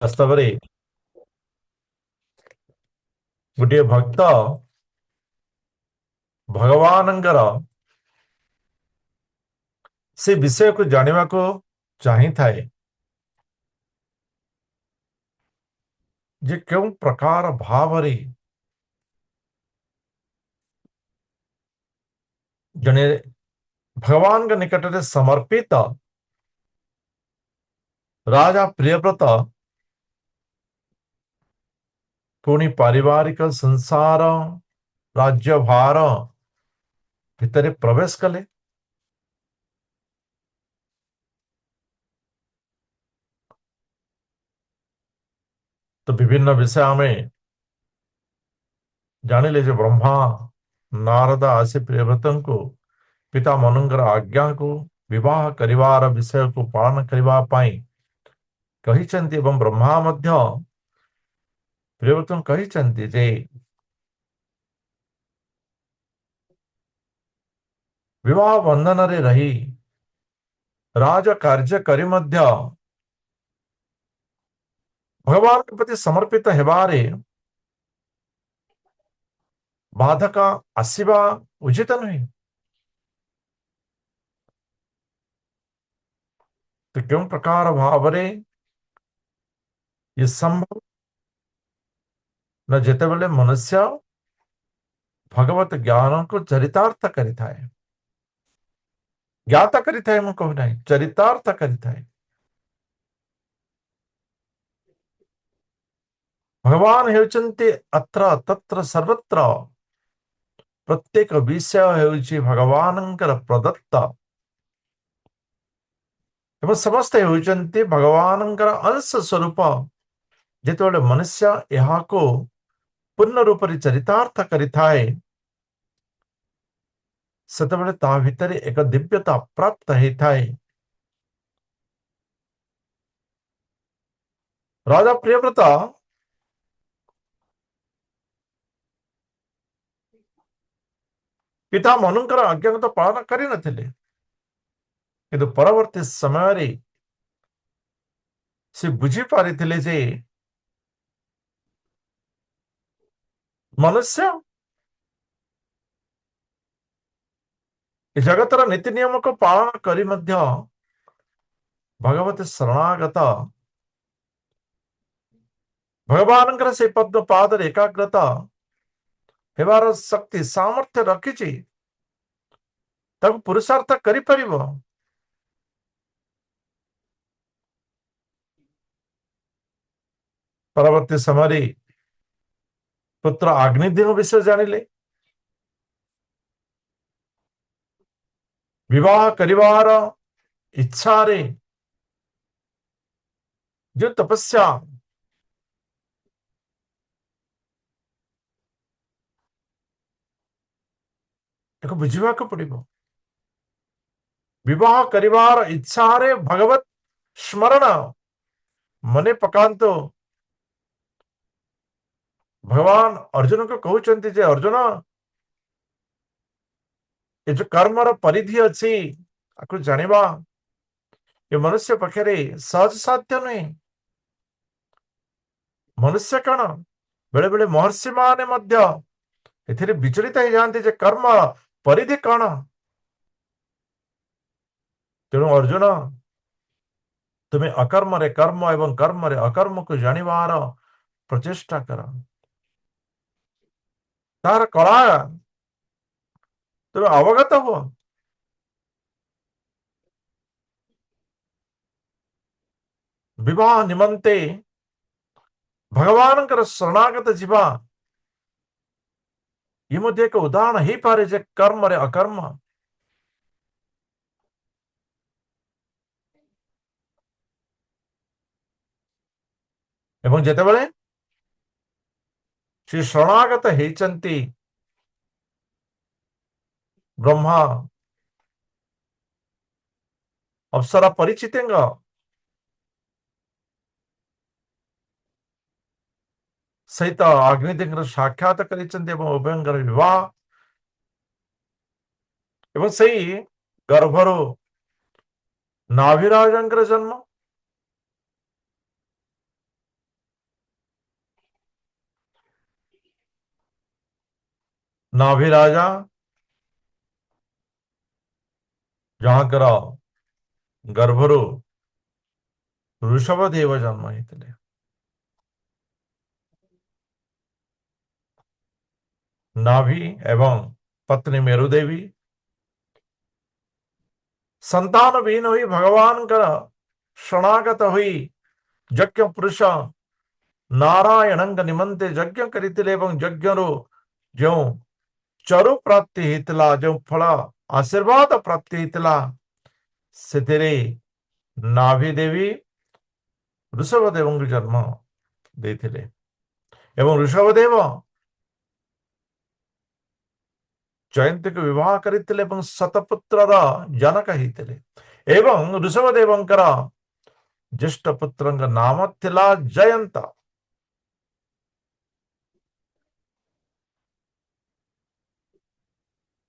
ବାସ୍ତବରେ ଗୋଟିଏ ଭକ୍ତ ଭଗବାନଙ୍କର ସେ ବିଷୟକୁ ଜାଣିବାକୁ ଚାହିଁଥାଏ ଯେ କେଉଁ ପ୍ରକାର ଭାବରେ ଜଣେ ଭଗବାନଙ୍କ ନିକଟରେ ସମର୍ପିତ ରାଜା ପ୍ରିୟବ୍ରତ ପୁଣି ପାରିବାରିକ ସଂସାର ରାଜ୍ୟଭାର ଭିତରେ ପ୍ରବେଶ କଲେ। ତ ବିଭିନ୍ନ ବିଷୟ ଆମେ ଜାଣିଲେ ଯେ ବ୍ରହ୍ମା ନାରଦ ଆସି ପ୍ରିୟବ୍ରତଙ୍କୁ ପିତା ମନୁଙ୍କର ଆଜ୍ଞାକୁ ବିବାହ କରିବାର ବିଷୟକୁ ପାଳନ କରିବା ପାଇଁ କହିଛନ୍ତି ଏବଂ ବ୍ରହ୍ମା ମଧ୍ୟ ପ୍ରିୟବ୍ରତଙ୍କୁ କହିଛନ୍ତି ଯେ ବିବାହ ବନ୍ଧନରେ ରହି ରାଜ କାର୍ଯ୍ୟ କରି ମଧ୍ୟ ଭଗବାନଙ୍କ ପ୍ରତି ସମର୍ପିତ ହେବାରେ ବାଧକ ଆସିବା ଉଚିତ ନୁହେଁ। ତ କେଉଁ ପ୍ରକାର ଭାବରେ ଇଏ ସମ୍ଭବ ନା ଯେତେବେଳେ ମନୁଷ୍ୟ ଭଗବତ ଜ୍ଞାନକୁ ଚରିତାର୍ଥ କରିଥାଏ, ଜ୍ଞାତ କରିଥାଏ, ମୁଁ କହୁନାହିଁ ଚରିତାର୍ଥ କରିଥାଏ, ଭଗବାନ ହେଉଛନ୍ତି ଅତ୍ର ତତ୍ର ସର୍ବତ୍ର, ପ୍ରତ୍ୟେକ ବିଷୟ ହେଉଛି ଭଗବାନଙ୍କର ପ୍ରଦତ୍ତ ଏବଂ ସମସ୍ତେ ହେଉଛନ୍ତି ଭଗବାନଙ୍କର ଅଂଶ ସ୍ୱରୂପ। ଯେତେବେଳେ ମନୁଷ୍ୟ ଏହାକୁ ପୂର୍ଣ୍ଣ ରୂପରେ ଚରିତାର୍ଥ କରିଥାଏ ସେତେବେଳେ ତା ଭିତରେ ଏକ ଦିବ୍ୟତା ପ୍ରାପ୍ତ ହେଇଥାଏ। ରାଜା ପ୍ରିୟବ୍ରତ ପିତା ମନୁଙ୍କର ଆଜ୍ଞାକୁ ତ ପାଳନ କରିନଥିଲେ, କିନ୍ତୁ ପରବର୍ତ୍ତୀ ସମୟରେ ସେ ବୁଝିପାରିଥିଲେ ଯେ ମନୁଷ୍ୟ ଏ ଜଗତର ନୀତି ନିୟମକୁ ପାଳନ କରି ମଧ୍ୟ ଭଗବତୀ ଶରଣାଗତ ଭଗବାନଙ୍କର ସେ ପଦ୍ମ ପାଦରେ ଏକାଗ୍ରତା ହେବାର ଶକ୍ତି ସାମର୍ଥ୍ୟ ରଖିଛି, ତାକୁ ପୁରୁଷାର୍ଥ କରିପାରିବ। ପରବର୍ତ୍ତୀ ସମୟରେ ପୁତ୍ର ଅଗ୍ନିଦେବ ବିଷୟ ଜାଣିଲେ, ବିବାହ କରିବାର ଇଚ୍ଛାରେ ଯୋଉ ତପସ୍ୟା ତାକୁ ବୁଝିବାକୁ ପଡିବ। ବିବାହ କରିବାର ଇଚ୍ଛାରେ ଭଗବତ ସ୍ମରଣ ମନେ ପକାନ୍ତୁ। ଭଗବାନ ଅର୍ଜୁନକୁ କହୁଛନ୍ତି ଯେ ଅର୍ଜୁନ, ଏ ଯୋଉ କର୍ମର ପରିଧି ଅଛି ଆକୁ ଜାଣିବା ଏ ମନୁଷ୍ୟ ପକ୍ଷରେ ସହଜ ସାଧ୍ୟ ନୁହେଁ। ମନୁଷ୍ୟ କଣ, ବେଳେ ବେଳେ ମହର୍ଷି ମାନେ ମଧ୍ୟ ଏଥିରେ ବିଚଳିତ ହେଇଯାଆନ୍ତି ଯେ କର୍ମ ପରିଧି କଣ। ତେଣୁ ଅର୍ଜୁନ, ତୁମେ ଅକର୍ମରେ କର୍ମ ଏବଂ କର୍ମରେ ଅକର୍ମକୁ ଜାଣିବାର ପ୍ରଚେଷ୍ଟା କର, ତାହାର କଳା ତୁମେ ଅବଗତ ହୁଅ। ବିବାହ ନିମନ୍ତେ ଭଗବାନଙ୍କର ଶରଣାଗତ ଯିବା ଇଏ ମଧ୍ୟ ଏକ ଉଦାହରଣ ହେଇପାରେ ଯେ କର୍ମରେ ଅକର୍ମ। ଏବଂ ଯେତେବେଳେ ସେ ଶରଣାଗତ ହେଇଛନ୍ତି ବ୍ରହ୍ମା ଅପ୍ସରା ପରିଚିତଙ୍କ ସହିତ ଅଗ୍ନିଦେବଙ୍କର ସାକ୍ଷାତ କରିଛନ୍ତି ଏବଂ ଉଭୟଙ୍କର ବିବାହ ଏବଂ ସେଇ ଗର୍ଭରୁ ନାଭିରାଜଙ୍କର ଜନ୍ମ। नाभि राजा ଯାହାଙ୍କର ଗର୍ଭରୁ ଋଷଭ ଦେବ ଜନ୍ମ ହେଇଥିଲେ। नाभि एवं पत्नी मेरु देवी संतान विहीन हुई भगवान कर शरणागत हुई यज्ञ पुरुष नारायणଙ୍କ निमंते यज्ञ କରିଥିଲେ ଏବଂ ଯଜ୍ଞରୁ ଯେଉଁ ଚରୁ ପ୍ରାପ୍ତି ହେଇଥିଲା, ଯେଉଁ ଫଳ ଆଶୀର୍ବାଦ ପ୍ରାପ୍ତି ହେଇଥିଲା, ସେଥିରେ ନାଭି ଦେବୀ ଋଷଭ ଦେବଙ୍କୁ ଜନ୍ମ ଦେଇଥିଲେ ଏବଂ ଋଷଭ ଦେବ ଜୟନ୍ତୀକୁ ବିବାହ କରିଥିଲେ ଏବଂ ଶତପୁତ୍ରର ଜନକ ହେଇଥିଲେ ଏବଂ ଋଷଭ ଦେବଙ୍କର ଜ୍ୟେଷ୍ଠ ପୁତ୍ରଙ୍କ ନାମ ଥିଲା ଜୟନ୍ତ।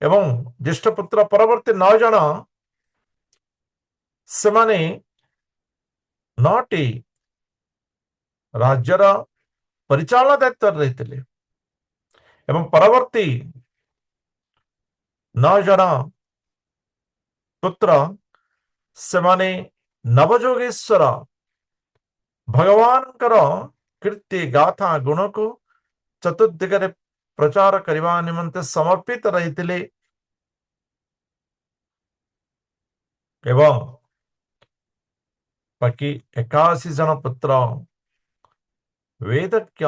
ଏବଂ ଜ୍ୟେଷ୍ଠ ପୁତ୍ର ପରବର୍ତ୍ତୀ 9 ଜଣ ସେମାନେ 9ଟି ରାଜ୍ୟର ପରିଚାଳନା ଦାୟିତ୍ୱରେ ରହିଥିଲେ ଏବଂ ପରବର୍ତ୍ତୀ 9 ଜଣ ପୁତ୍ର ସେମାନେ ନବଯୋଗେଶ୍ୱର ଭଗବାନଙ୍କର କୀର୍ତ୍ତି ଗାଥା ଗୁଣକୁ ଚତୁର୍ଦିଗରେ ପ୍ରଚାର କରିବା ନିମନ୍ତେ ସମର୍ପିତ ରହିଥିଲେ ଏବଂ ବାକି 81 ଜଣ ପୁତ୍ର वेदज्ञ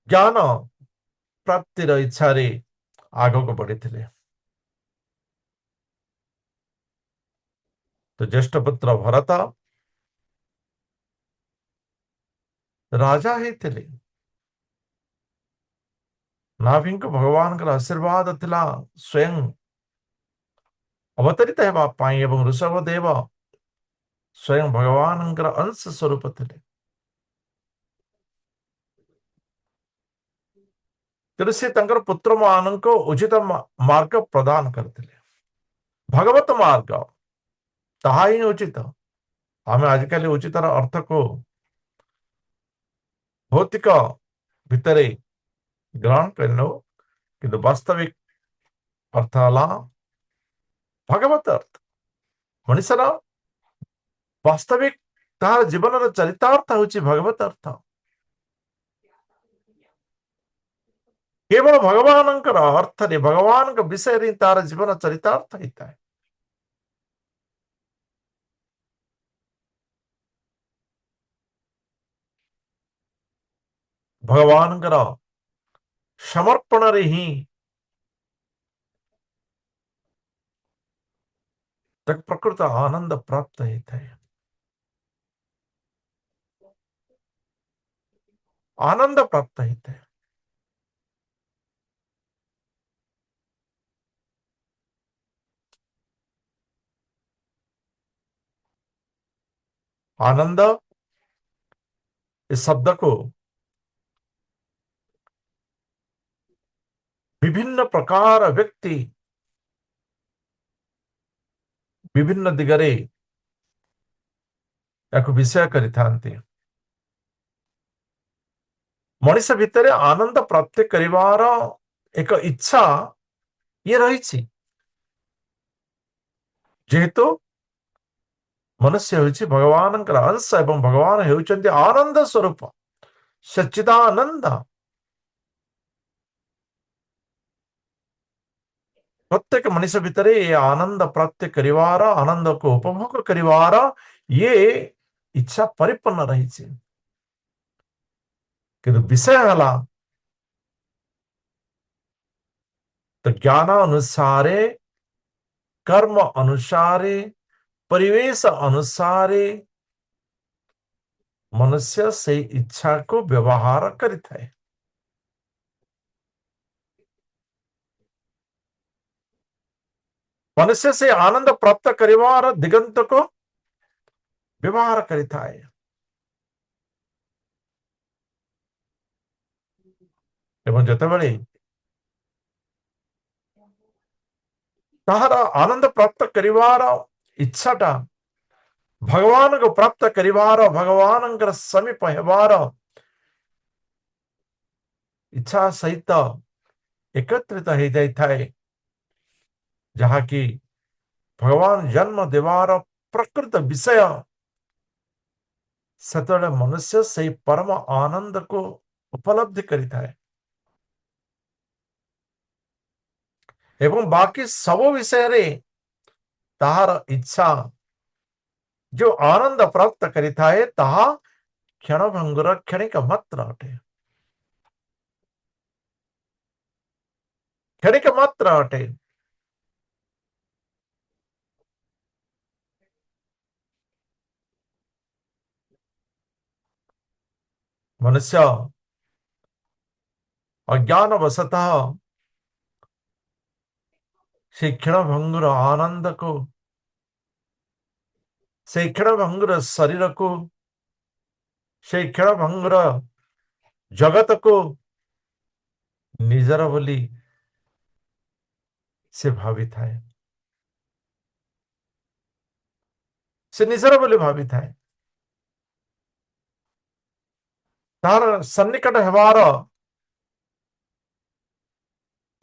ज्ञान प्राप्तिर इच्छारे आगक बढ़ी। तो ज्येष्ठ पुत्र भरत राजा होते नाभि को भगवान का आशीर्वाद थिला स्वयं अवतरित होगापाई एवं ऋषभ देव स्वयं भगवान अंश स्वरूप थे। तेणु से पुत्र मान को उचित मार्ग प्रदान करते भगवत मार्ग ताहा ही उचित। आम आजिकल उचितर अर्थ को भौतिक भितर ग्रहण करनो किंतु वास्तविक अर्थ है भगवत अर्थ मनुष्यर वास्तविक तार जीवन चरितार्थ होची भगवत अर्थ। केवल भगवान अर्थ रे भगवान विषय रे तार जीवन चरितार्थ होता है। भगवान समर्पण रे ही तक प्रकृत आनंद प्राप्त होता है। आनंद प्राप्त होता है। आनंद इस शब्द को विभिन्न प्रकार व्यक्ति विभिन्न दिगरे या विषय करिथांती। मनुष्य भितर आनंद प्राप्त करिवार एक इच्छा ये रही जेहेतु मनुष्य होइछि भगवान अंश एवं भगवान होउछन्ति आनंद स्वरूप सच्चिदानंद। प्रत्येक मनुष्य भितर ये आनंद प्राप्त करिवार आनंद को उपभोग करिवार ये इच्छा परिपूर्ण रही किंतु विषय हला तो ज्ञान अनुसारे कर्म अनुसारे परिवेश अनुसारे मनुष्य से इच्छा को व्यवहार करता है। मनुष्य से आनंद प्राप्त करिवार दिगंत को व्यवहार करता है। एवं जतबेले ताहार आनंद प्राप्त करिवार इच्छाटा भगवान को प्राप्त करिवार भगवान समीप हेबार ଇଚ୍ଛା ସହିତ ଏକତ୍ରିତ ହେଇଯାଇଥାଏ, ଯାହାକି ଭଗବାନ ଜନ୍ମ ଦେବାର ପ୍ରକୃତ ବିଷୟ। ସେତେବେଳେ ମନୁଷ୍ୟ ସେହି ପରମ ଆନନ୍ଦକୁ ଉପଲବ୍ଧି କରିଥାଏ ଏବଂ ବାକି ସବୁ ବିଷୟରେ ତାହାର ଇଚ୍ଛା जो आनंद प्राप्त करिଥାଏ ତାହା କ୍ଷଣଭଙ୍ଗୁର କ୍ଷଣିକ ମାତ୍ର ଅଟେ। କ୍ଷଣିକ ମାତ୍ର ଅଟେ। ମନୁଷ୍ୟ ଅଜ୍ଞାନ ବଶତଃ ସେ କ୍ଷଣଭଙ୍ଗୁର ଆନନ୍ଦକୁ, ସେ କ୍ଷଣଭଙ୍ଗୁର ଶରୀରକୁ, ସେ କ୍ଷଣଭଙ୍ଗୁର ଜଗତକୁ ନିଜର ବୋଲି ସେ ଭାବିଥାଏ। ସେ ନିଜର ବୋଲି ଭାବିଥାଏ। ତାହାର ସନ୍ନିକଟ ହେବାର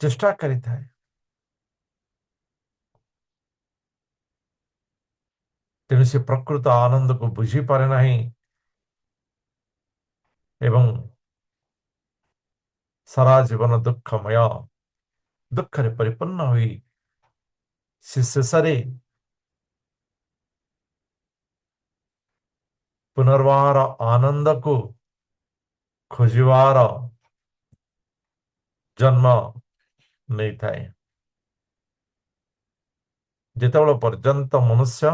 ଚେଷ୍ଟା କରିଥାଏ। ତେଣୁ ସେ ପ୍ରକୃତ ଆନନ୍ଦକୁ ବୁଝିପାରେ ନାହିଁ ଏବଂ ସାରା ଜୀବନ ଦୁଃଖମୟ, ଦୁଃଖରେ ପରିପୂର୍ଣ୍ଣ ହୋଇ ସେ ଶେଷରେ ପୁନର୍ବାର ଆନନ୍ଦକୁ ଖୋଜିବାର ଜନ୍ମ ନେଇଥାଏ। ଯେତେବେଳେ ପର୍ଯ୍ୟନ୍ତ ମନୁଷ୍ୟ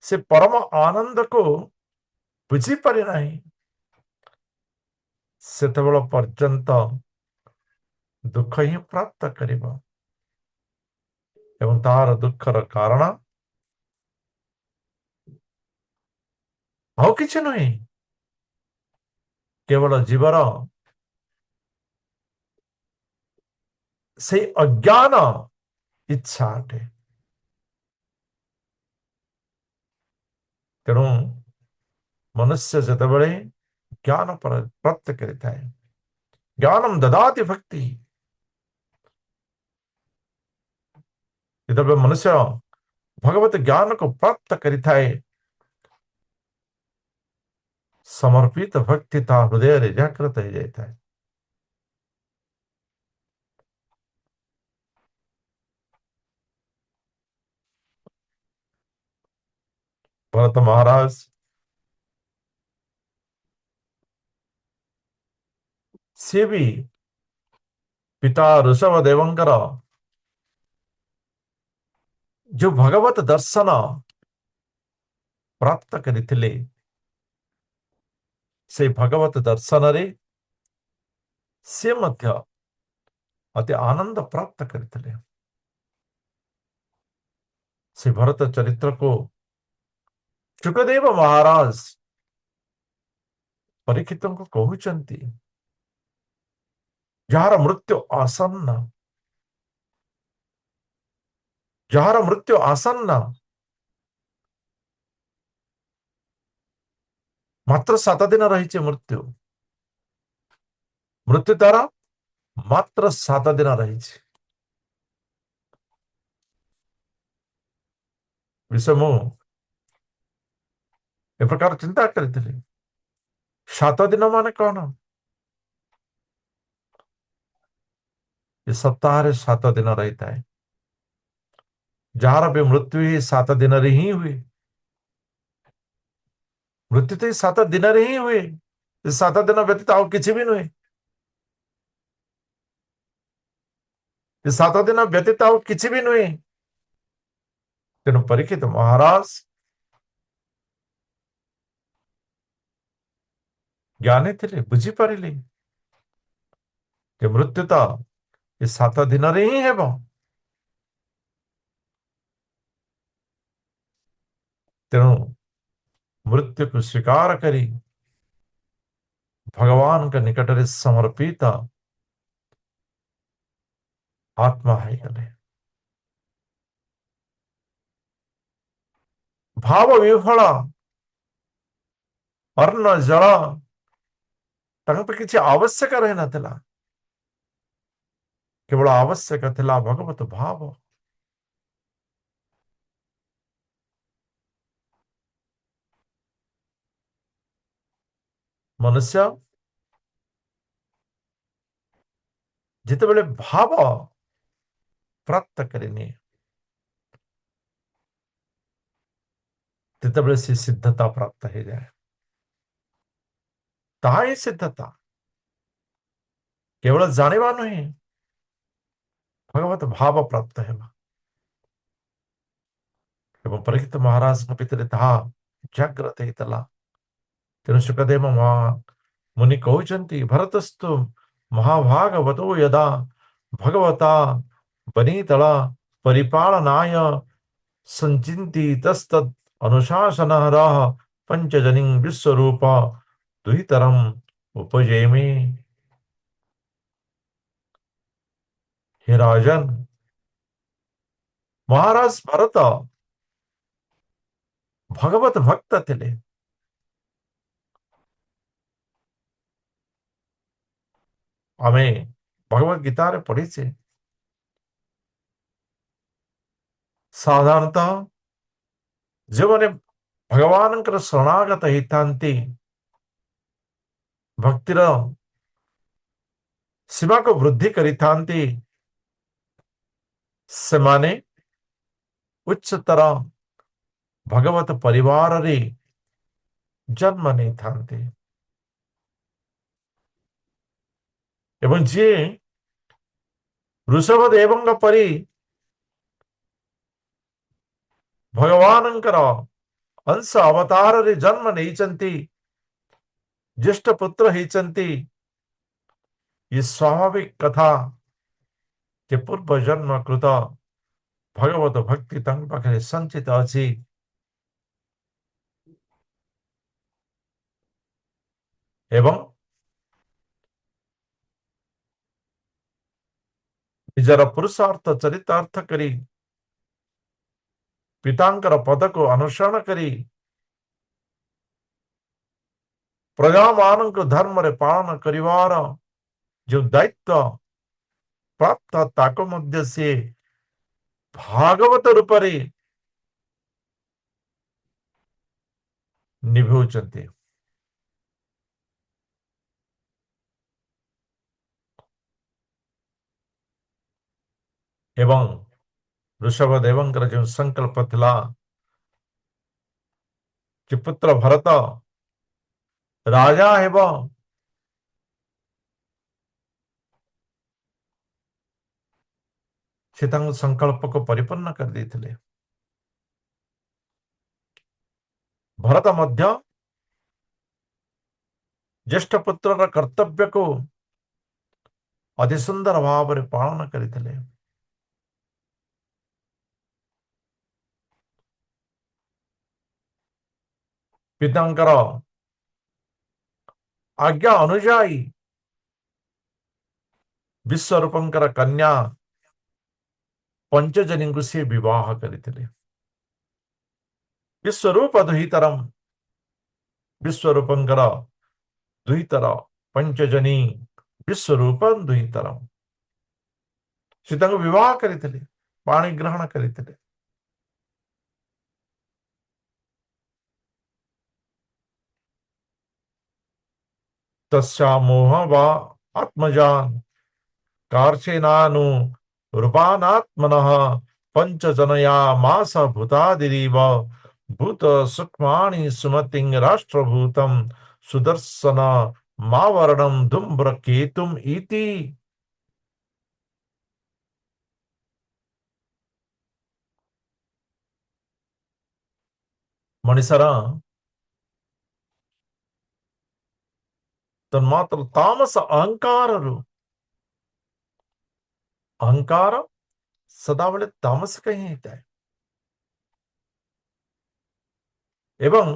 ସେ ପରମ ଆନନ୍ଦକୁ ବୁଝିପାରି ନାହିଁ, ସେତେବେଳେ ପର୍ଯ୍ୟନ୍ତ ଦୁଃଖ ହିଁ ପ୍ରାପ୍ତ କରିବ ଏବଂ ତାହାର ଦୁଃଖର କାରଣ ଆଉ କିଛି ନୁହେଁ, କେବଳ ଜୀବର ସେଇ ଅଜ୍ଞାନ ଇଚ୍ଛା ଅଟେ। ତେଣୁ ମନୁଷ୍ୟ ଯେତେବେଳେ ଜ୍ଞାନ ପ୍ରାପ୍ତ କରିଥାଏ, ଜ୍ଞାନಂ ଦଦାତି ଭକ୍ତି, ଯେତେବେଳେ ମନୁଷ୍ୟ ଭଗବତ ଜ୍ଞାନକୁ ପ୍ରାପ୍ତ କରିଥାଏ, ସମର୍ପିତ ଭକ୍ତି ତା ହୃଦୟରେ ଜାଗ୍ରତ ହେଇଯାଇଥାଏ। ଭରତ ମହାରାଜ ସିଏ ବି ପିତା ଋଷଭ ଦେବଙ୍କର ଯୋଉ ଭଗବତ ଦର୍ଶନ ପ୍ରାପ୍ତ କରିଥିଲେ, ସେଇ ଭଗବତ ଦର୍ଶନରେ ସେ ମଧ୍ୟ ଅତି ଆନନ୍ଦ ପ୍ରାପ୍ତ କରିଥିଲେ। ସେ ଭରତ ଚରିତ୍ରକୁ ଶୁକଦେବ ମହାରାଜ ପରୀକ୍ଷିତଙ୍କୁ କହୁଛନ୍ତି, ଯାହାର ମୃତ୍ୟୁ ଆସନ୍ନ, ଯାହାର ମୃତ୍ୟୁ ଆସନ୍ନ, ମାତ୍ର 7 ଦିନ ରହିଛି ମୃତ୍ୟୁ, ମୃତ୍ୟୁ ତାର ମାତ୍ର 7 ଦିନ ରହିଛି। ବିଷୟ ମୁଁ ଏ ପ୍ରକାର ଚିନ୍ତା କରିଥିଲି, 7 ଦିନ ମାନେ କଣ? ଏ ସପ୍ତାହରେ 7 ଦିନ ରହିଥାଏ, ଯାହାର ବି ମୃତ୍ୟୁ ହିଁ 7 ଦିନରେ ହିଁ ହୁଏ। ମୃତ୍ୟୁ ତ 7 ଦିନରେ ହିଁ ହୁଏ, 7 ଦିନ ବ୍ୟତୀତ ଆଉ କିଛି ବି ନୁହେଁ। 7 ଦିନ ବ୍ୟତୀତ ଆଉ କିଛି ବି ନୁହେଁ। ତେଣୁ ପରୀକ୍ଷିତ ମହାରାଜ ଜ୍ଞାନୀ ଥିଲେ, ବୁଝିପାରିଲେ ଯେ ମୃତ୍ୟୁ ତ ଏ 7 ଦିନରେ ହିଁ ହେବ। ତେଣୁ ମୃତ୍ୟୁକୁ ସ୍ୱୀକାର କରି ଭଗବାନଙ୍କ ନିକଟରେ ସମର୍ପିତ ଆତ୍ମା ହେଇଗଲେ। ଭାବ ବିହ୍ୱଳ ଅନ୍ନ ଜଳ ତାଙ୍କ ପାଇଁ କିଛି ଆବଶ୍ୟକ ରହିନଥିଲା, କେବଳ ଆବଶ୍ୟକ ଥିଲା ଭଗବତ ଭାବ। ମନୁଷ୍ୟ ଯେତେବେଳେ ଭାବ ପ୍ରାପ୍ତ କରିନିଏ, ସେତେବେଳେ ସେ ସିଦ୍ଧତା ପ୍ରାପ୍ତ ହେଇଯାଏ। ତାହା ହିଁ ସିଦ୍ଧତା, କେବଳ ଜାଣିବା ନୁହେଁ, ଭଗବତ ଭାବ ପ୍ରାପ୍ତ ହେବା। ଏବଂ ପରୀକ୍ଷିତ ମହାରାଜଙ୍କ ଭିତରେ ତାହା ଜାଗ୍ରତ ହେଇଥିଲା। ତେଣୁ ସୁଖଦେବ ମୁନି କହୁଛନ୍ତି, ଭରତସ୍ତୁ ମହାଭାଗବतो यदा ଭଗବତା ବନିତଳ ପରିପାଳନାୟ संचिन्ति तस्तत् अनुशासनरः पंचजनिं विश्वरूप दुहितरम उपजेमि। हे राजन, महाराज भरत भगवत भक्त थिले। आमे भगवत गीता रे पढ़ी छे, साधारणतः जो माने भगवान शरणागत होता भक्तिर सीमा को वृद्धि करिता से माने उच्चतर भगवत परिवार रे जन्म नहीं थांते। एवं जी ऋषभदेव परी भगवान अंश अवतार रे जन्म नहीं, ज्येष्ठ पुत्र होती, ये स्वाभाविक कथा के पूर्व जन्म कृत भगवत भक्ति तंग पाखे संचित अच्छी। एवं निजर पुरुषार्थ चरितार्थ करी पितांकर पद को अनुसरण करी प्रजा मान धर्म रे पालन करिवार जो दायित्व प्राप्त ताको मध्य से भागवत रूप रे निभौचंती। एवं ऋषभदेवंकर जो संकल्प थिला कि पुत्र भरत राजा हेब, से संकल्प को परिपूर्ण कर देथिले। भरत मध्य ज्येष्ठ पुत्र कर्तव्य को अति सुंदर भाव रे पालन करथिले। पितांकर आज्ञा अनुजाई विश्वरूपंकर कन्या पंचजनी को से विवाह करथिले। विश्वरूप दुहितरम, विश्वरूपंकर दुहितर पंचजनी विश्वरूप दुहितरम, से विवाह करथिले, पाणी ग्रहण करथिले। तस्या मोह वा आत्मजान कार्चेनानु रूपानात्मनः पंचजनया मास भूतादिरीव भूत सूक्ष्माणि सुमतिं राष्ट्रभूतं सुदर्शन मावरणं धूम्रकेतुम् इति। मनुष्यर तन्मात्र तामस अहंकार सदाबले तामस कहीं होता है। एवं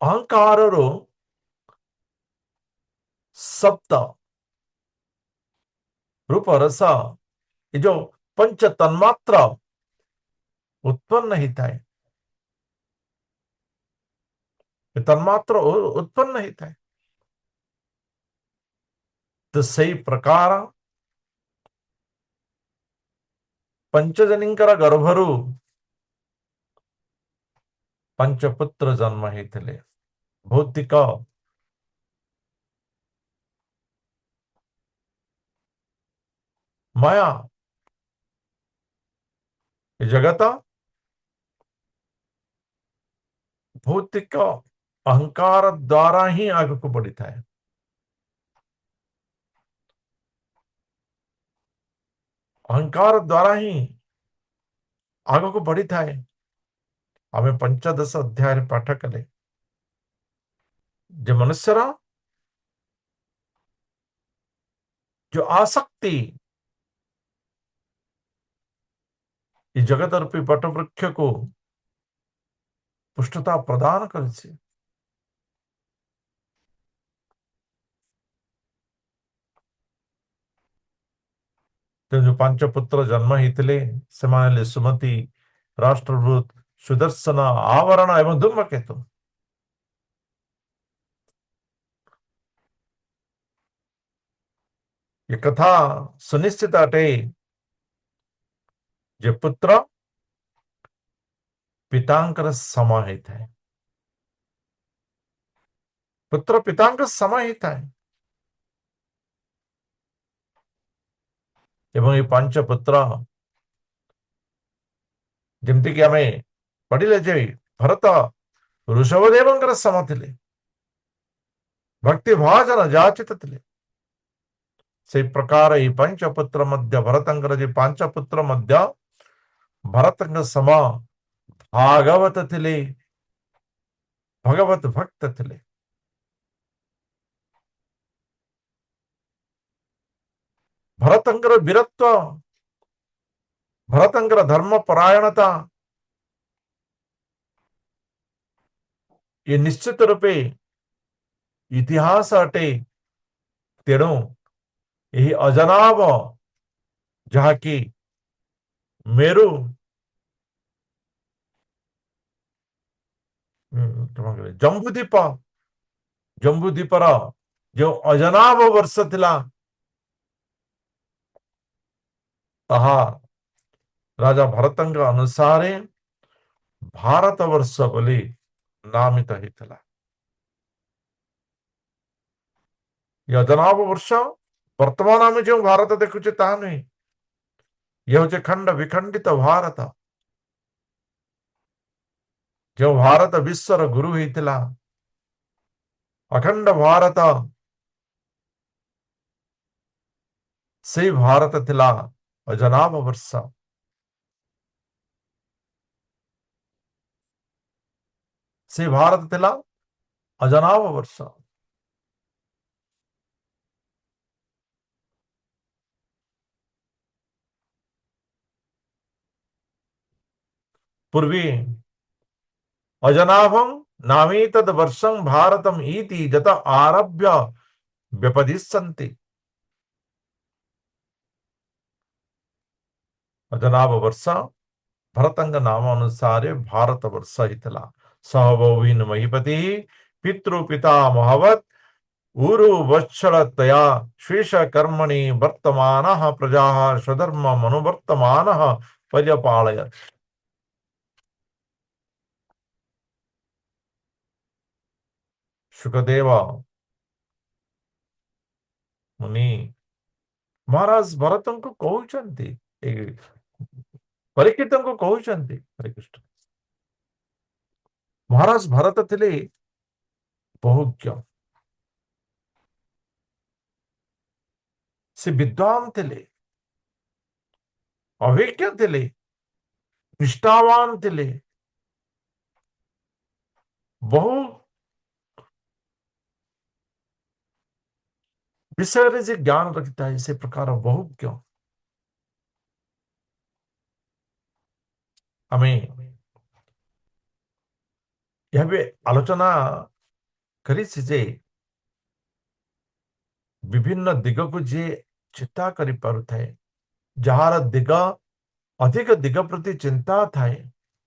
अहंकार सप्त रूप रस ये जो पंच तन्मात्र उत्पन्न होता है, ତନ୍ମାତ୍ର ଉତ୍ପନ୍ନ ହେଇଥାଏ। ତ ସେଇ ପ୍ରକାର ପଞ୍ଚଜନୀଙ୍କର ଗର୍ଭରୁ ପାଞ୍ଚପୁତ୍ର ଜନ୍ମ ହେଇଥିଲେ। ଭୌତିକ ମାୟା ଏ ଜଗତ ଭୌତିକ ଅହଙ୍କାର ଦ୍ୱାରା ହିଁ ଆଗକୁ ବଢିଥାଏ। ଅହଙ୍କାର ଦ୍ୱାରା ହିଁ ଆଗକୁ ବଢିଥାଏ। ଆମେ ପଞ୍ଚଦଶ ଅଧ୍ୟାୟରେ ପାଠ କଲେ ଯେ ମନୁଷ୍ୟର जो आसक्ति इस जगत रूपी वटवृक्ष को पुष्टता प्रदान करिछि। जो पांच पुत्र जन्म होते से सुमति, राष्ट्रभूत, सुदर्शन, आवरण एवं धूमकेतु। ये कथा सुनिश्चित अटे जे पुत्र पितांकर समय होता है। पुत्र पितांकर समय होता है। एवं ये पांच पुत्र जमती कि आमे पढ़िले जे भरत ऋषभदेवंकर सम थिले, भक्ति भाजन जाचित थिले। से प्रकार ये पंच पुत्र मध्य भरतंकर जे पांच पुत्र मध्य भरतंग सम भागवत थिले, भगवत भक्त थिले। भरतंकर वीरत्व, भरतंकर धर्म परायणता ये निश्चित रूपे इतिहास अटे। तेणु यही अजनाब जहाँकि मेरु जम्बूदीप, जम्बूदीपर जो अजनाब वर्ष थिला ताहा राजा भरतंग अनुसार भारत वर्ष बोली नामित होता। यह अजनाब वर्ष वर्तमान आम जो भारत देखुचे ता नहीं, यह हूँ खंड विखंडित भारत। जो भारत विश्वर गुरु होता, अखंड भारत से भारत थिला अजनाब वर्ष। से भारत थिला अजनाब वर्ष। पूर्वी अजनाभं नामीतद वर्षं भारतम इति जत आरभ्य व्यपदिशन्ति। अजनाभ वर्ष भरतंग नाम अनुसार भारत वर्ष हितला। सहबौवीन महीपति पितृ पिता महवत ऊरु वत्सलतया शेष कर्मणि वर्तमानः प्रजाः स्वधर्म मनुवर्तमानः पर्यपालयत्। सुखदेव मुनि महाराज भरत को कहउचंती, परीक्षित को कहउचंती, हरे कृष्ण। महाराज भरत थिले बहुज्ञ, से विद्वान थिले, अभिज्ञ थिले, निष्ठावान थिले, बहु विषय रे जे ज्ञान रखता है, से प्रकार बहुज्ञ। हमें यह भी आलोचना करी जे विभिन्न दिग को जे चिंता करि पारुथाए, जहार दिग अधिक दिग प्रति चिंता थाए,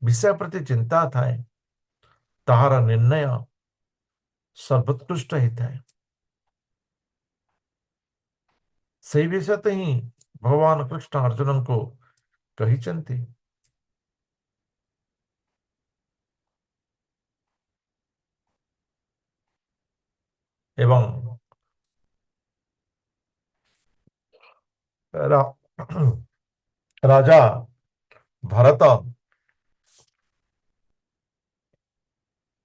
विषय प्रति चिंता थाए, ताहार निर्णय ସର୍ବୋତ୍କୃଷ୍ଟ ହେଇଥାଏ। ସେଇ ବିଷୟ ତ ହିଁ ଭଗବାନ କୃଷ୍ଣ ଅର୍ଜୁନଙ୍କୁ କହିଛନ୍ତି। ଏବଂ ରା- ରାଜା ଭରତ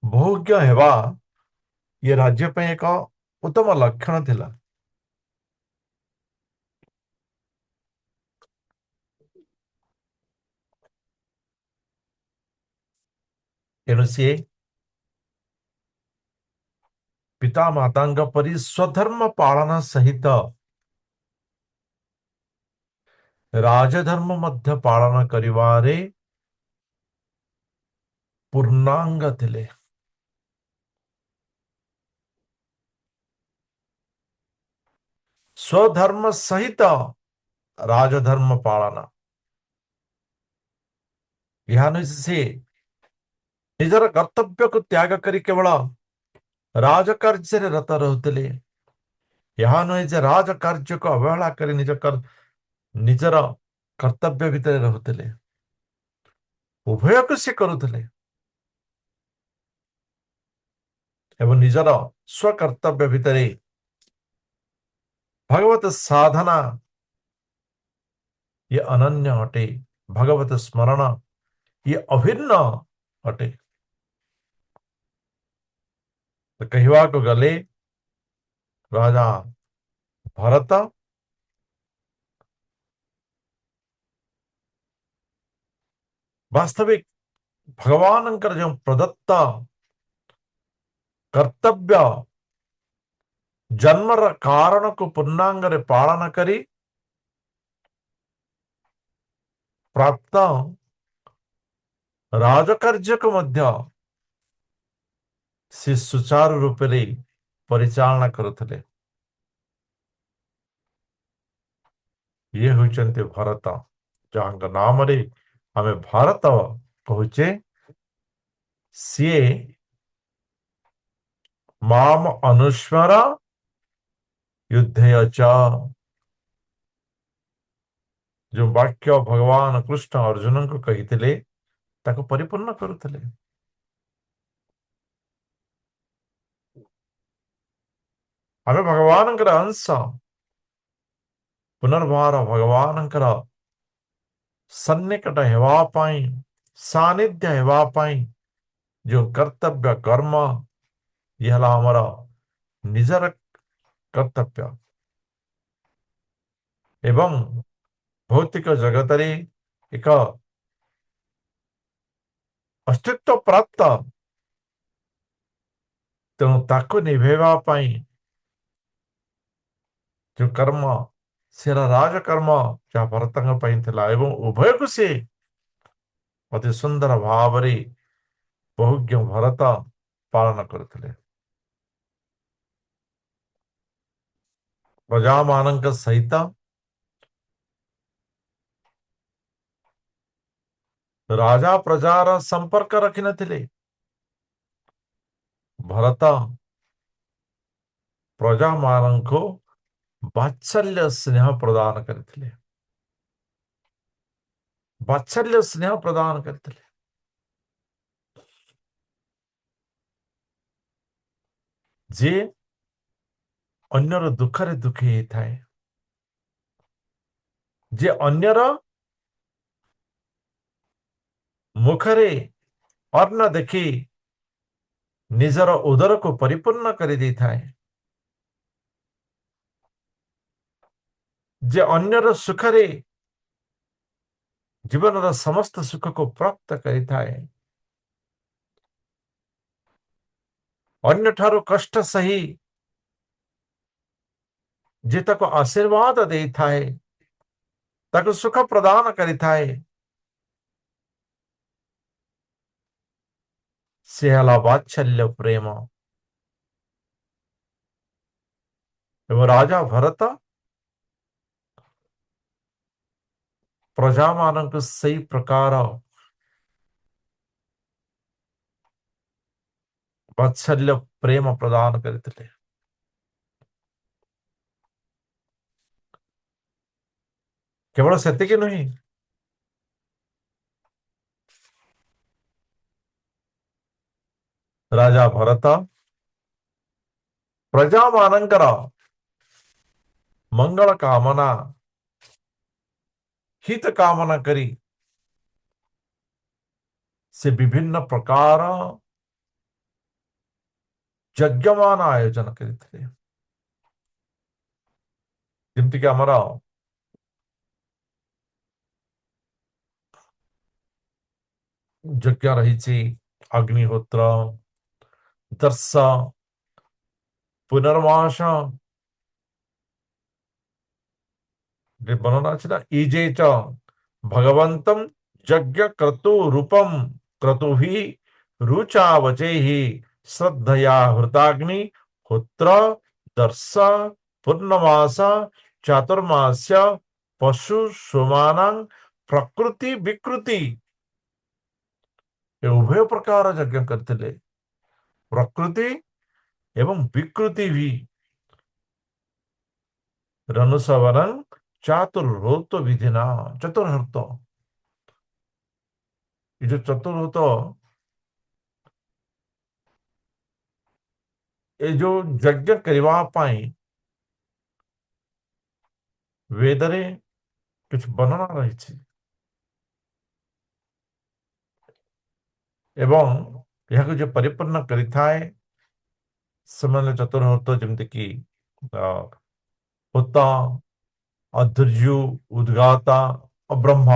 ଭୋଗ୍ୟ ହେବା ଇଏ ରାଜ୍ୟ ପାଇଁ ଏକ ଉତ୍ତମ ଲକ୍ଷଣ ଥିଲା। ଏଣୁ ସିଏ ପିତା ମାତାଙ୍କ ପରି ସ୍ୱଧର୍ମ ପାଳନ ସହିତ ରାଜଧର୍ମ ମଧ୍ୟ ପାଳନ କରିବାରେ ପୂର୍ଣ୍ଣାଙ୍ଗ ଥିଲେ। ସ୍ୱଧର୍ମ ସହିତ ରାଜଧର୍ମ ପାଳନ, ଏହା ନୁହେଁ ସେ ନିଜର କର୍ତ୍ତବ୍ୟକୁ ତ୍ୟାଗ କରି କେବଳ ରାଜକାର୍ଯ୍ୟରେ ରତ ରହୁଥିଲେ। ଏହା ନୁହେଁ ଯେ ରାଜକାର୍ଯ୍ୟକୁ ଅବହେଳା କରି ନିଜର କର୍ତ୍ତବ୍ୟ ଭିତରେ ରହୁଥିଲେ। ଉଭୟକୁ ସେ କରୁଥିଲେ ଏବଂ ନିଜର ସ୍ୱକର୍ତ୍ତବ୍ୟ ଭିତରେ ଭଗବତ ସାଧନା ଇଏ ଅନନ୍ୟ ଅଟେ। ଭଗବତ ସ୍ମରଣ ଇଏ ଅଭିନ୍ନ ଅଟେ। କହିବାକୁ ଗଲେ ରାଜା ଭରତ ବାସ୍ତବିକ ଭଗବାନଙ୍କର ଯେଉଁ ପ୍ରଦତ୍ତ କର୍ତ୍ତବ୍ୟ ଜନ୍ମର କାରଣକୁ ପୂର୍ଣ୍ଣାଙ୍ଗରେ ପାଳନ କରି ପ୍ରାପ୍ତ ରାଜକାର୍ଯ୍ୟକୁ ମଧ୍ୟ ସେ ସୁଚାରୁ ରୂପରେ ପରିଚାଳନା କରୁଥିଲେ। ଇଏ ହେଉଛନ୍ତି ଭରତ, ଯାହାଙ୍କ ନାମରେ ଆମେ ଭାରତ କହୁଛେ। ସିଏ ମାମ ଅନୁସ୍ମର युद्धय च, जो वाक्य भगवान कृष्ण अर्जुन को कही परिपूर्ण करुले। आम भगवान अंश, पुनर्बार भगवान सन्निकट होगापाई, सानिध्य होगापाई जो कर्तव्य कर्म यह आमर निजर कर्तव्य एवं भौतिक जगत एक अस्तित्व प्राप्त, तेणु ताको निभेवाई जो कर्म से राजकर्म जहाँ भरत एवं उभय को सी अति सुंदर भाव बहुज्ञ भरत पालन करते। प्रजा मान सहित राजा प्रजार संपर्क रखी नथिले। भरत प्रजा मान को वात्सल्य स्नेह प्रदान करते, वात्सल्य स्नेह प्रदान करते। जे अन्यर दुखरे दुखी थाए, जे अन्यर मुखरे अन्न देखी निजर उदर को परिपूर्ण कर दी थाए, जे अन्यर सुखरे जीवन समस्त सुख को प्राप्त करिथाए, अन्य ठारो कष्ट सही जे ताको आशीर्वाद दे थाए, ताको सुख प्रदान करिथाए, से हला वात्सल्य प्रेम। एवं राजा भरत प्रजा मानक सही प्रकार ବାତ୍ସଲ୍ୟ ପ୍ରେମ ପ୍ରଦାନ କରିଥିଲେ। କେବଳ ସେତିକି ନୁହେଁ, ରାଜା ଭରତ ପ୍ରଜା ମାନଙ୍କର ମଙ୍ଗଳ କାମନା, ହିତ କାମନା କରି ସେ ବିଭିନ୍ନ ପ୍ରକାର ଯଜ୍ଞମାନ ଆୟୋଜନ କରିଥିଲେ। ଯେମିତିକି ଆମର ଯଜ୍ଞ ରହିଛି ଅଗ୍ନିହୋତ୍ର, ଦର୍ଶ, ପୁନର୍ବାସ, ବର୍ଣ୍ଣନା ଅଛି ନା, ଇଜେ च भगवन्तं यज्ञ क्रतु रूपम क्रतुहि रुचा वचैहि श्रद्धया हृताग्नि होत्र दर्श पूर्णमास चातुर्मास्य पशु सोमानां प्रकृति विकृति, ଏ ଉଭୟ ପ୍ରକାର ଯଜ୍ଞ କରିଥିଲେ। ପ୍ରକୃତି ଏବଂ ବିକୃତି ବି ରନୁସବରଂ ଚାତୁର୍ହୃତ ବିଧିନା। ଚତୁର୍ହୃତ, ଏ ଯୋଉ ଚତୁର୍ହୃତ, ଏ ଯୋଉ ଯଜ୍ଞ କରିବା ପାଇଁ ବେଦରେ କିଛି ବର୍ଣ୍ଣନା ରହିଛି ଏବଂ ଏହାକୁ ଯେ ପରିପୂର୍ଣ୍ଣ କରିଥାଏ ସେମାନେ ଚତୁର୍ହୃତ, ଯେମିତିକି ହୋତା, ଅଧର୍ଯ୍ୟୁ, ଉଦ୍ଗାତା ଓ ବ୍ରହ୍ମ,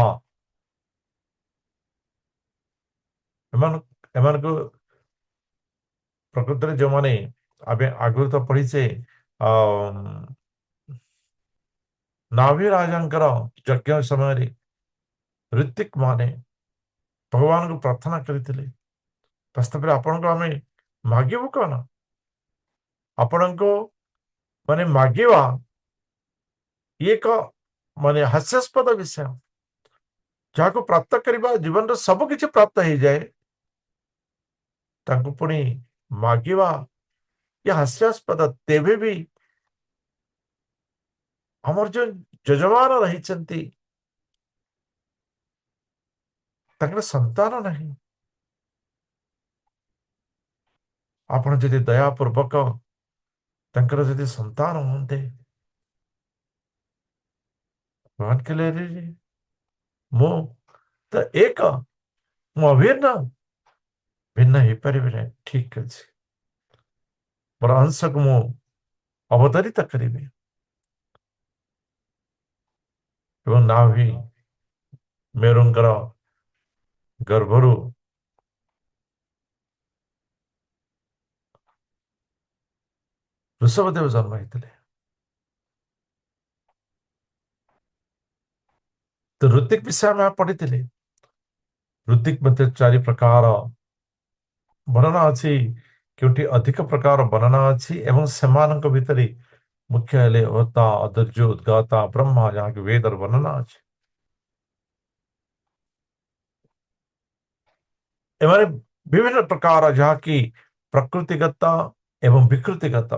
ଏମାନଙ୍କୁ ପ୍ରକୃତରେ ଯେଉଁମାନେ ଆମେ ଆଗରୁ ତ ପଢିଛେ ନାଭି ରାଜାଙ୍କର ଯଜ୍ଞ ସମୟରେ ଋତିକ ମାନେ ଭଗବାନଙ୍କୁ ପ୍ରାର୍ଥନା କରିଥିଲେ, ବାସ୍ତବରେ ଆପଣଙ୍କୁ ଆମେ ମାଗିବୁ କଣ? ଆପଣଙ୍କୁ ମାନେ ମାଗିବା ଇଏ ଏକ ମାନେ ହାସ୍ୟାସ୍ପଦ ବିଷୟ। ଯାହାକୁ ପ୍ରାପ୍ତ କରିବା ଜୀବନର ସବୁ କିଛି ପ୍ରାପ୍ତ ହେଇଯାଏ, ତାଙ୍କୁ ପୁଣି ମାଗିବା ଇଏ ହାସ୍ୟାସ୍ପଦ। ତେବେ ବି ଆମର ଯୋଉ ଯଜମାନ ରହିଛନ୍ତି ତାଙ୍କର ସନ୍ତାନ ନାହିଁ। ଆପଣ ଯଦି ଦୟାପୂର୍ବକ ତାଙ୍କର ଯଦି ସନ୍ତାନ ହୁଅନ୍ତେ, ଭଗବାନ କହିଲେ ମୁଁ ତ ଏକ, ମୁଁ ଅଭିନ୍ନ, ଭିନ୍ନ ହେଇପାରିବି ନାହିଁ। ଠିକ ଅଛି, ମୋର ଅଂଶକୁ ମୁଁ ଅବତରିତ କରିବି ଏବଂ ନାଭି ମେରୁଙ୍କର ଗର୍ଭରୁ ଋଷଭଦେବ ଜନ୍ମ ହେଇଥିଲେ। ତ ଋତିକ ବିଷୟ ଆମେ ପଢିଥିଲେ। ଋତିକ ମଧ୍ୟ ଚାରି ପ୍ରକାର ବର୍ଣ୍ଣନା ଅଛି, କେଉଁଠି ଅଧିକ ପ୍ରକାର ବର୍ଣ୍ଣନା ଅଛି ଏବଂ ସେମାନଙ୍କ ଭିତରେ ମୁଖ୍ୟ ହେଲେ ହୋତା, ଅଧର୍ଯ୍ୟ, ଉଦ୍ଗାତା, ବ୍ରହ୍ମା, ଯାହାକି ବେଦର ବର୍ଣ୍ଣନା ଅଛି। ଏମାନେ ବିଭିନ୍ନ ପ୍ରକାର, ଯାହାକି ପ୍ରକୃତିଗତ ଏବଂ ବିକୃତିଗତ,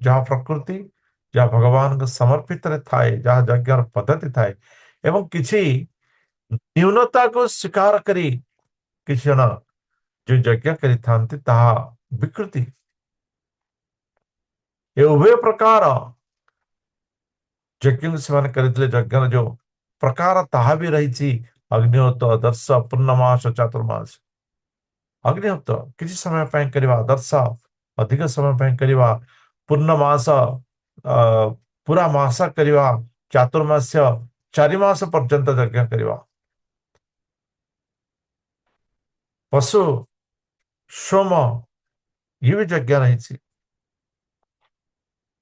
ଯାହା ପ୍ରକୃତି, ଯାହା ଭଗବାନଙ୍କ ସମର୍ପିତରେ ଥାଏ, ଯାହା ଯଜ୍ଞର ପଦ୍ଧତି ଥାଏ, ଏବଂ କିଛି ନ୍यूनताକୁ ସ୍ୱୀକାର କରି କିଛି ଜଣ ଯୋଉ ଯଜ୍ଞ କରିଥାନ୍ତି ତାହା ବିକୃତି। ଏ ଉଭୟ ପ୍ରକାର ଯଜ୍ଞ ସେମାନେ କରିଥିଲେ। ଯଜ୍ଞର ଯୋଉ ପ୍ରକାର ତାହା ବି ରହିଛି ଅଗ୍ନିହୋତ୍ର, ଦର୍ଶ, ପୂର୍ଣ୍ଣମାସ, ଚାତୁର୍ମାସ। ଅଗ୍ନିହୋତ୍ର କିଛି ସମୟ ପାଇଁ କରିବା, ଦର୍ଶ ଅଧିକ ସମୟ ପାଇଁ କରିବା, ପୂର୍ଣ୍ଣମାସ ପୁରା ମାସ କରିବା, ଚାତୁର୍ମାସ୍ୟ 4 ମାସ ପର୍ଯ୍ୟନ୍ତ ଯଜ୍ଞ କରିବା, ପଶୁ ସୋମ ଇଏ ବି ଯଜ୍ଞ ରହିଛି।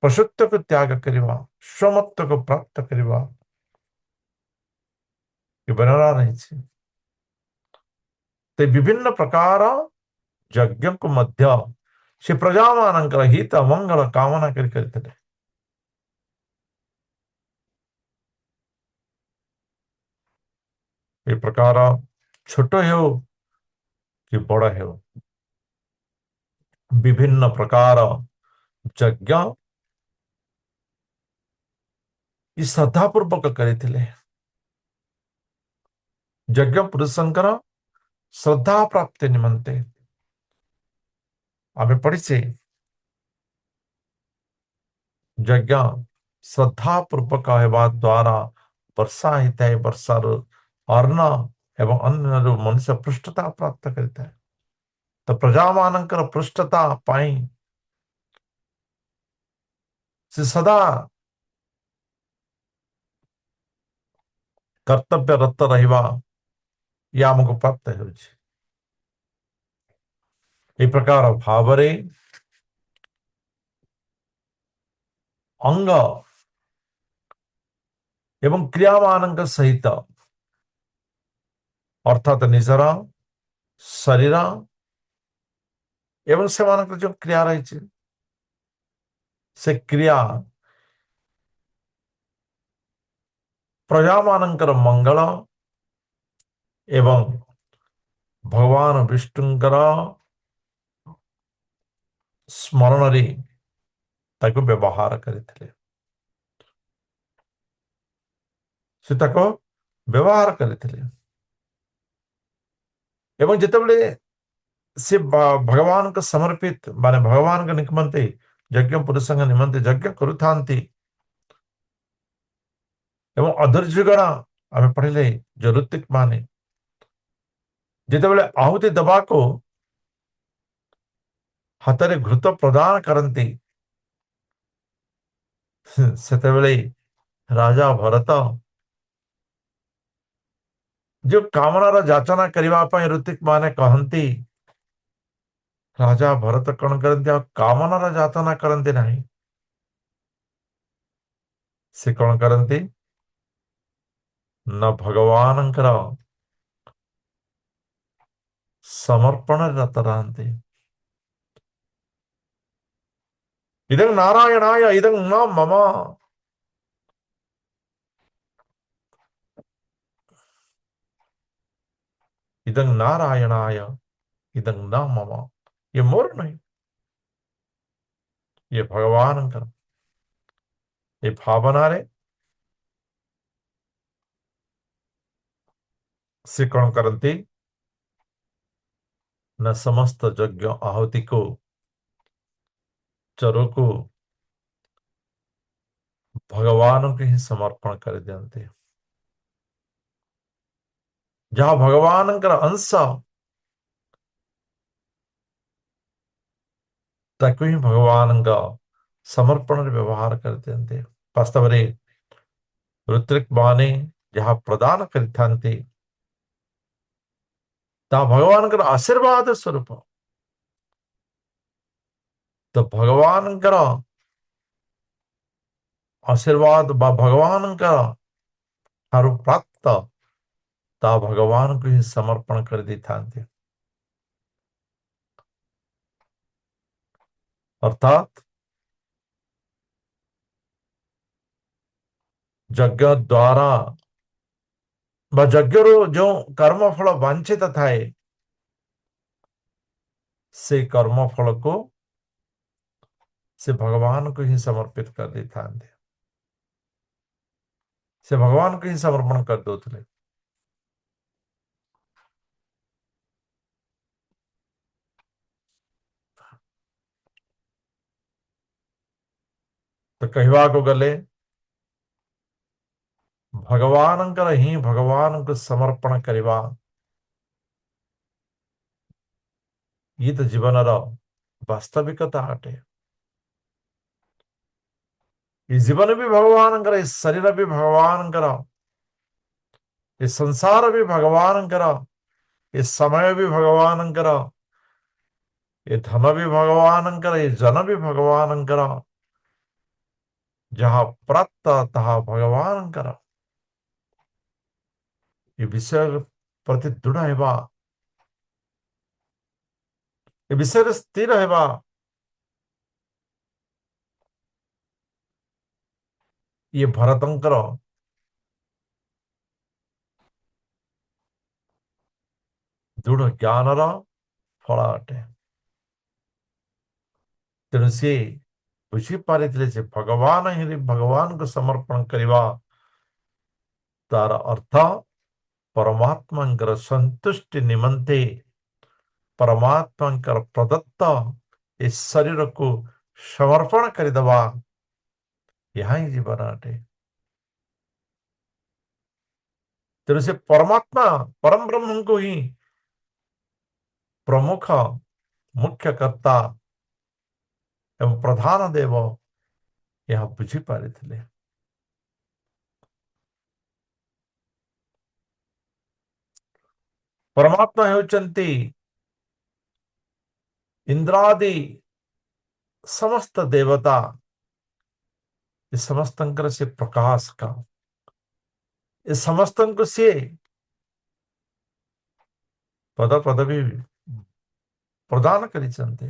ପଶୁତ୍ୱକୁ ତ୍ୟାଗ କରିବା, ସୋମତ୍ୱକୁ ପ୍ରାପ୍ତ କରିବା, ଏ ବର୍ଣ୍ଣନା ରହିଛି। ତ ବିଭିନ୍ନ ପ୍ରକାର ଯଜ୍ଞକୁ ମଧ୍ୟ ସେ ପ୍ରଜାମାନଙ୍କର ହିତ ମଙ୍ଗଳ କାମନା କରି କରିଥିଲେ। ଏ ପ୍ରକାର ଛୋଟ ହେଉ କି ବଡ଼ ହେଉ, विभिन्न प्रकार यज्ञ श्रद्धा पूर्वक करथिले। यज्ञ पुरुषंकर श्रद्धा प्राप्ति निमंते आमे पढ़िसे यज्ञ श्रद्धा पूर्वक हेबा द्वारा वर्षा होता है। वर्षार अर्ण एवं अन्य मनुष्य पृष्ठता प्राप्त करता है। तो प्रजा मानकर पृष्ठता पाई से सदा कर्तव्य रत रहिबा या हमको प्राप्त हो। प्रकार भावरे अंग एवं क्रिया मान सहित अर्थात निजर शरीर एवं से मान जो क्रिया रही से क्रिया प्रजा मानकर मंगल एवं भगवान विष्णुंकर स्मरण रे ताको व्यवहार करथिले। से ताको व्यवहार करथिले एवं जितेबले से भगवान को समर्पित माने भगवान के निकमंते यज्ञ पुरुष निमंते यज्ञ करुथांती एवं अधर्जुगण आमे पढ़िले जो ऋतिक माने जितेबले आहुति दबा को हाथ में घृत प्रदान करती सेतेबले राजा भरत जो कामनार जाचना करने ऋतिक माने कहती राजा भरत कौन करती कामनार जाचना करती नहीं से कौन करती न भगवान समर्पण रत रहते। इदं नारायणाय इदं न मम इदं नारायणाय इदं न मम ये मोर नहीं ये भगवान ये भावना रे से कौन करती न समस्त यज्ञ आहुति को चरो को भगवान के ही समर्पण कर दियंते। जहाँ भगवान अंश ताको ही भगवान का समर्पण व्यवहार कर दियंते। वास्तव में ऋत्विक माने जहाँ प्रदान करते ता भगवान का आशीर्वाद स्वरूप तो भगवान का आशीर्वाद बा भगवान का हारु प्राप्त ता भगवान को ही समर्पण कर दी था। अर्थात यज्ञ द्वारा यज्ञ जो कर्म फल वांछित थाए से कर्म फल को से भगवान को ही समर्पित कर दी था। से भगवान को ही समर्पण कर दो थे। तो कहवा को गले भगवान ही भगवान को समर्पण करवा ये तो जीवन वास्तविकता अटे। ये जीवन भी भगवान ये शरीर भी भगवान ये संसार भी भगवान ये समय भी भगवान ये धन भी भगवान ये जन भी भगवान जहाँ प्राप्त तहा भगवान ये विषय प्रति दृढ़ हेबा ये विषय स्थिर हेबा ये भरतंकर दृढ़ ज्ञान फल अटे। ତେଣୁ ସିଏ ବୁଝିପାରିଥିଲେ ଯେ ଭଗବାନ ହିଁ ଭଗବାନଙ୍କୁ ସମର୍ପଣ କରିବା ତାର ଅର୍ଥ परमात्माଙ୍କର ସନ୍ତୁଷ୍ଟି ନିମନ୍ତେ परमात्माଙ୍କର ପ୍ରଦତ୍ତ ଏ ଶରୀରକୁ ସମର୍ପଣ କରିଦେବା ଏହା ହିଁ ଜୀବନ ଅଟେ। ତେଣୁ ସେ ପରମାତ୍ମା ପରମ ବ୍ରହ୍ମଙ୍କୁ ହିଁ ପ୍ରମୁଖ ମୁଖ୍ୟ କର୍ତ୍ତା ଏବଂ ପ୍ରଧାନ ଦେବ ଏହା ବୁଝିପାରିଥିଲେ। परमात्मा ହେଉଛନ୍ତି ଇନ୍ଦ୍ରାଦି ସମସ୍ତ ଦେବତା ଏ ସମସ୍ତଙ୍କର ସେ ପ୍ରକାଶକ ଏ ସମସ୍ତଙ୍କୁ ସିଏ ପଦ ପଦବୀ ପ୍ରଦାନ କରିଛନ୍ତି।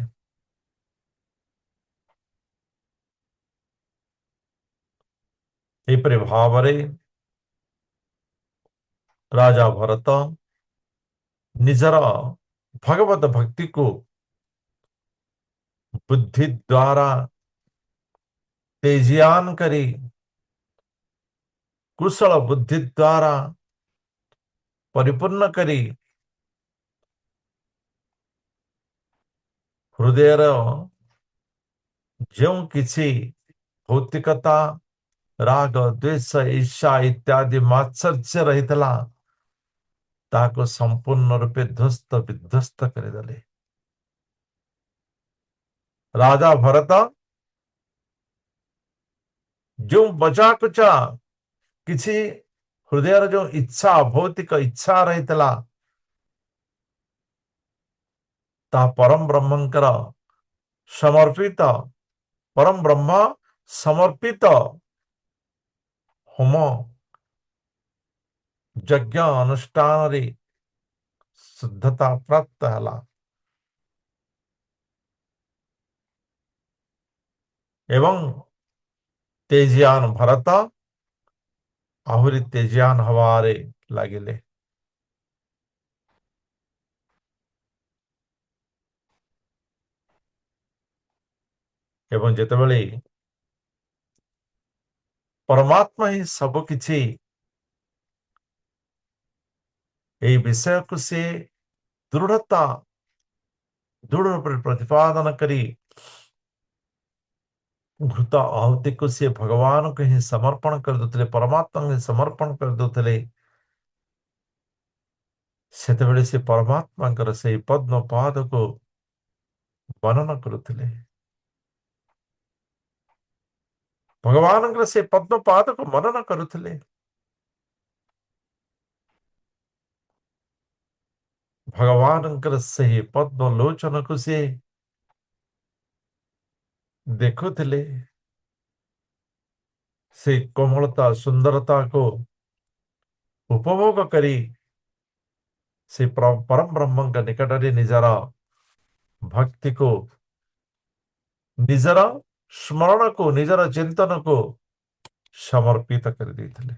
ଏହିପରି ଭାବରେ ରାଜା ଭରତ ନିଜର ଭଗବତ ଭକ୍ତିକୁ ବୁଦ୍ଧି ଦ୍ୱାରା ତେଜିयान କରି କୁଶଳ ବୁଦ୍ଧି ଦ୍ୱାରା ପରିପୂର୍ଣ୍ଣ କରି ହୃଦୟର ଯେଉଁ କିଛି ଭୌତିକତା ରାଗ ଦ୍ୱେଷ ଈର୍ଷା ଇତ୍ୟାଦି ମାତ୍ସର୍ଯ୍ୟ ରହିଥିଲା ତାହାକୁ ସମ୍ପୂର୍ଣ୍ଣ ରୂପେ ଧ୍ୱସ୍ତ ବିଧ୍ୱସ୍ତ କରିଦେଲେ। ରାଜା ଭରତ ଯେଉଁ ବଚାକୁଚା କିଛି ହୃଦୟର ଯେଉଁ ଇଚ୍ଛା ଭୌତିକ ଇଚ୍ଛା ରହିଥିଲା ତାହା ପରମ ବ୍ରହ୍ମଙ୍କର ସମର୍ପିତ परम ब्रह्म समर्पित होम यज्ञ अनुष्ठान रे शुद्धता प्राप्त हला एवं तेजियान भरत आहुरी तेजियान हवारे लागिले। एवं जेतेबेले परमात्मा ही सब किछि एई विषय को से दृढ़ता दृढ़ रूप प्रतिपादन करी घृत आहुति को से भगवान को ही समर्पण कर देते परमात्मा को समर्पण कर देते सेतेबेले से परमात्मा से पद्म पाद को वर्णन करुथिले। भगवान से पद्म पाद को मनन करुथिले। भगवान से पद्म लोचन को से देखुथिले से कोमलता सुंदरता को उपभोग करी से परम ब्रह्म का निकट निजर भक्ति को निजर स्मरण को निजर चिंतन को समर्पित कर देथिले।